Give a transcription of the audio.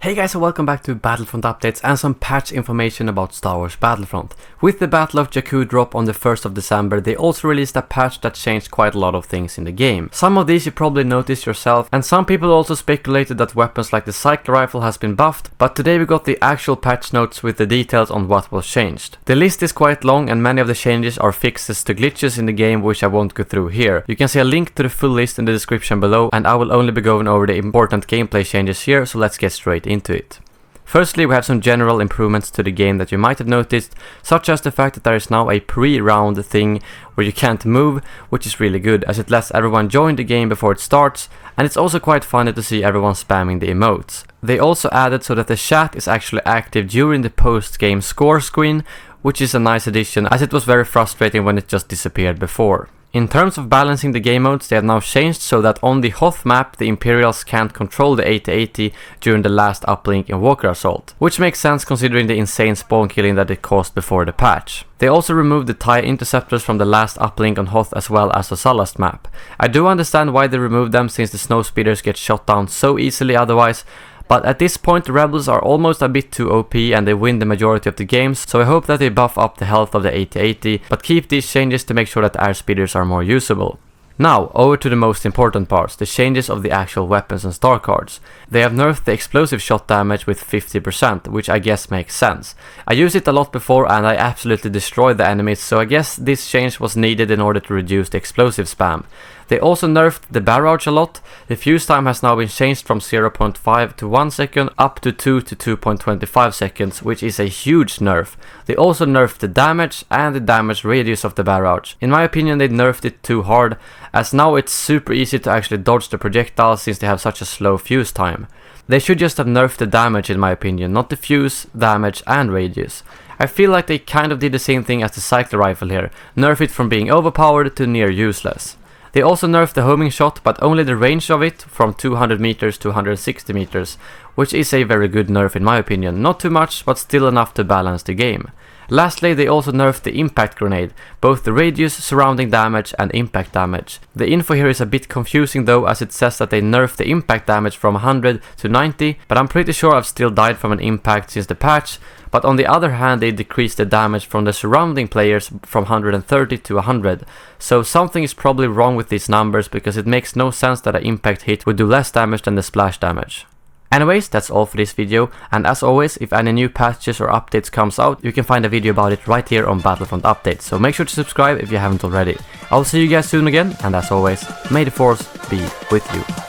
Hey guys, and welcome back to Battlefront updates and some patch information about Star Wars Battlefront. With the Battle of Jakku drop on the 1st of December, they also released a patch that changed quite a lot of things in the game. Some of these you probably noticed yourself, and some people also speculated that weapons like the cycler rifle has been buffed, but today we got the actual patch notes with the details on what was changed. The list is quite long and many of the changes are fixes to glitches in the game which I won't go through here. You can see a link to the full list in the description below, and I will only be going over the important gameplay changes here, so let's get straight into it. Firstly, we have some general improvements to the game that you might have noticed, such as the fact that there is now a pre-round thing where you can't move, which is really good as it lets everyone join the game before it starts, and it's also quite funny to see everyone spamming the emotes. They also added so that the chat is actually active during the post-game score screen, which is a nice addition as it was very frustrating when it just disappeared before. In terms of balancing the game modes, they have now changed so that on the Hoth map the Imperials can't control the 80-80 during the last uplink in Walker Assault, which makes sense considering the insane spawn killing that it caused before the patch. They also removed the TIE interceptors from the last uplink on Hoth as well as the Sullust map. I do understand why they removed them since the snowspeeders get shot down so easily otherwise, but at this point the rebels are almost a bit too OP and they win the majority of the games, so I hope that they buff up the health of the 80-80, but keep these changes to make sure that the airspeeders are more usable. Now, over to the most important parts, the changes of the actual weapons and star cards. They have nerfed the explosive shot damage with 50%, which I guess makes sense. I used it a lot before and I absolutely destroyed the enemies, so I guess this change was needed in order to reduce the explosive spam. They also nerfed the Barrage a lot. The fuse time has now been changed from 0.5 to 1 second up to 2 to 2.25 seconds, which is a huge nerf. They also nerfed the damage and the damage radius of the Barrage. In my opinion, they nerfed it too hard, as now it's super easy to actually dodge the projectiles since they have such a slow fuse time. They should just have nerfed the damage in my opinion, not the fuse, damage and radius. I feel like they kind of did the same thing as the cycler rifle here, nerf it from being overpowered to near useless. They also nerfed the homing shot, but only the range of it from 200 meters to 160 meters, which is a very good nerf in my opinion, not too much but still enough to balance the game. Lastly, they also nerfed the impact grenade, both the radius, surrounding damage and impact damage. The info here is a bit confusing though, as it says that they nerfed the impact damage from 100 to 90, but I'm pretty sure I've still died from an impact since the patch, but on the other hand they decreased the damage from the surrounding players from 130 to 100, so something is probably wrong with these numbers because it makes no sense that an impact hit would do less damage than the splash damage. Anyways, that's all for this video, and as always, if any new patches or updates comes out, you can find a video about it right here on Battlefront Updates, so make sure to subscribe if you haven't already. I'll see you guys soon again, and as always, may the Force be with you.